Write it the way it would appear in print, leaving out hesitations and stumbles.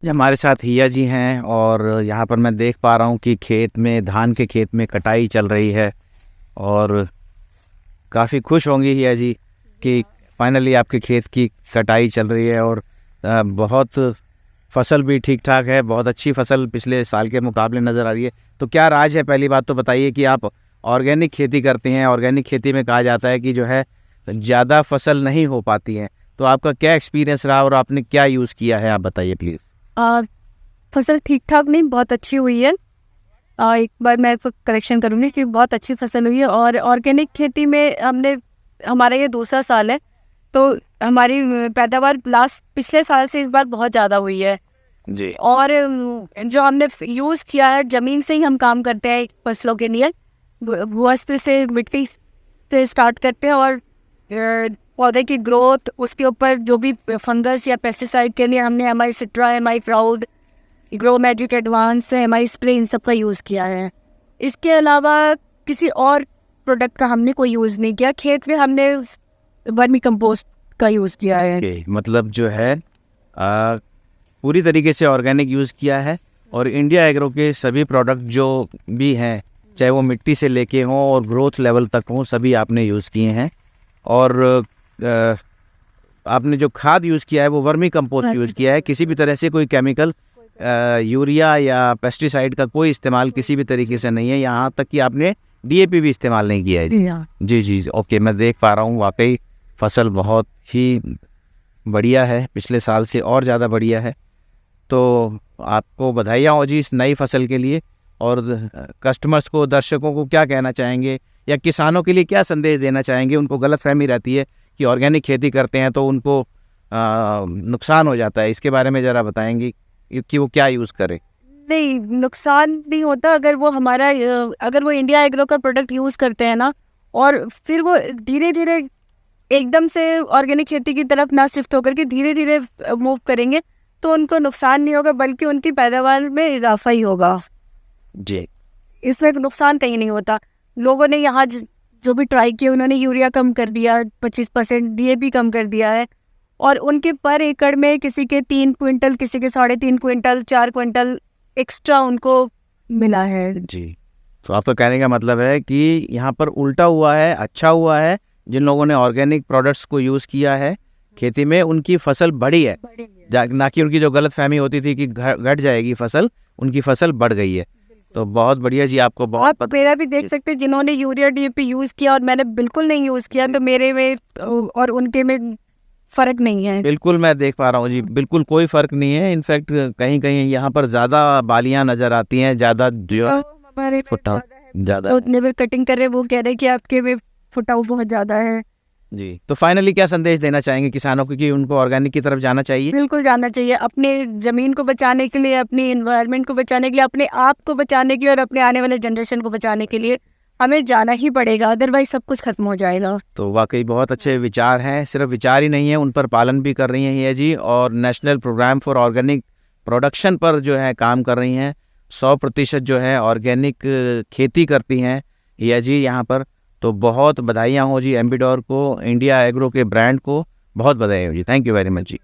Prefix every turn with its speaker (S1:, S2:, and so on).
S1: जी, हमारे साथ हिया जी हैं और यहाँ पर मैं देख पा रहा हूँ कि खेत में धान के खेत में कटाई चल रही है और काफ़ी खुश होंगी हिया जी कि फाइनली आपके खेत की कटाई चल रही है और बहुत फसल भी ठीक ठाक है, बहुत अच्छी फसल पिछले साल के मुकाबले नज़र आ रही है। तो क्या राज है, पहली बात तो बताइए कि आप ऑर्गेनिक खेती करते हैं। ऑर्गेनिक खेती में कहा जाता है कि जो है ज़्यादा फसल नहीं हो पाती है, तो आपका क्या एक्सपीरियंस रहा और आपने क्या यूज़ किया है, आप बताइए प्लीज़।
S2: आ, फसल ठीक ठाक नहीं, बहुत अच्छी हुई है। एक बार मैं करेक्शन करूँगी कि बहुत अच्छी फसल हुई है। और ऑर्गेनिक खेती में हमारा ये दूसरा साल है, तो हमारी पैदावार लास्ट पिछले साल से इस बार बहुत ज़्यादा हुई है।
S1: जी।
S2: और जो हमने यूज़ किया है, ज़मीन से ही हम काम करते हैं फसलों के लिए। भूस्तर से, मिट्टी से स्टार्ट करते हैं और पौधे की ग्रोथ, उसके ऊपर जो भी फंगस या पेस्टिसाइड के लिए हमने M I Citra, M I proud, grow magic advance, M I spray, इन सब का यूज़ किया है। इसके अलावा किसी और प्रोडक्ट का हमने कोई यूज़ नहीं किया। खेत में हमने वर्मी कंपोस्ट का यूज़ किया है।
S1: मतलब जो है पूरी तरीके से ऑर्गेनिक यूज़ किया है और इंडिया एग्रो के सभी प्रोडक्ट जो भी हैं, चाहे वो मिट्टी से लेके हों और ग्रोथ लेवल तक हों, सभी आपने यूज़ किए हैं। और अ, आपने जो खाद यूज़ किया है वो वर्मी कंपोस्ट यूज़ किया है। किसी भी तरह से कोई केमिकल यूरिया या पेस्टिसाइड का कोई इस्तेमाल किसी भी तरीके से नहीं है, यहाँ तक कि आपने डीएपी भी इस्तेमाल नहीं किया है। जी जी, ओके, मैं देख पा रहा हूँ वाकई फसल बहुत ही बढ़िया है, पिछले साल से और ज़्यादा बढ़िया है। तो आपको बधाइयाँ हो जी इस नई फसल के लिए। और कस्टमर्स को, दर्शकों को क्या कहना चाहेंगे या किसानों के लिए क्या संदेश देना चाहेंगे? उनको गलतफहमी रहती है कि ऑर्गेनिक खेती करते हैं तो उनको नुकसान हो जाता है, इसके बारे में ज़रा बताएंगे कि वो क्या यूज़ करें?
S2: नहीं, नुकसान नहीं होता अगर वो अगर वो इंडिया एग्रो का प्रोडक्ट यूज़ करते हैं ना, और फिर वो धीरे धीरे एकदम से ऑर्गेनिक खेती की तरफ ना शिफ्ट होकर के धीरे धीरे मूव करेंगे, तो उनको नुकसान नहीं होगा, बल्कि उनकी पैदावार में इजाफा ही होगा।
S1: जी।
S2: इसमें नुकसान कहीं नहीं होता। लोगों ने यहाँ जो भी ट्राई किया, उन्होंने यूरिया कम कर दिया, 25% डीएपी कम कर दिया है, और उनके पर एकड़ में किसी के 3 क्विंटल, किसी के 3.5 क्विंटल, 4 क्विंटल एक्स्ट्रा उनको मिला है।
S1: जी, तो आपका कहने का मतलब है कि यहाँ पर उल्टा हुआ है, अच्छा हुआ है। जिन लोगों ने ऑर्गेनिक प्रोडक्ट्स को यूज़ किया है खेती में, उनकी फसल बढ़ी है, ना कि उनकी जो गलतफहमी होती थी कि घट जाएगी फसल, उनकी फसल बढ़ गई है। तो बहुत बढ़िया जी, आपको बहुत
S2: आप मेरा भी देख सकते हैं, जिन्होंने यूरिया डीएपी यूज़ किया और मैंने बिल्कुल नहीं यूज़ किया, तो मेरे में और उनके में फ़र्क नहीं है।
S1: बिल्कुल मैं देख पा रहा हूँ जी, बिल्कुल कोई फ़र्क नहीं है। इनफैक्ट कहीं कहीं यहाँ पर ज़्यादा बालियाँ नज़र आती हैं, ज़्यादा
S2: हमारे
S1: फुटा ज़्यादा।
S2: उतने में कटिंग कर रहे, वो कह रहे कि आपके में फुटाव बहुत ज़्यादा है।
S1: जी, तो फाइनली क्या संदेश देना चाहेंगे किसानों को कि उनको ऑर्गेनिक की तरफ जाना चाहिए?
S2: बिल्कुल जाना चाहिए, अपने ज़मीन को बचाने के लिए, अपनी एनवायरनमेंट को बचाने के लिए, अपने आप को बचाने के लिए और अपने आने वाले जनरेशन को बचाने के लिए हमें जाना ही पड़ेगा, अदरवाइज सब कुछ खत्म हो जाएगा।
S1: तो वाकई बहुत अच्छे विचार हैं, सिर्फ विचार ही नहीं है, उन पर पालन भी कर रही हैं ये जी, और national programme for organic production पर जो है काम कर रही हैं। 100% जो है ऑर्गेनिक खेती करती हैं ये जी यहाँ पर। तो बहुत बधाइयाँ हो जी एम्बिडोर को, इंडिया एग्रो के ब्रांड को बहुत बधाई हो जी। Thank you very much ji.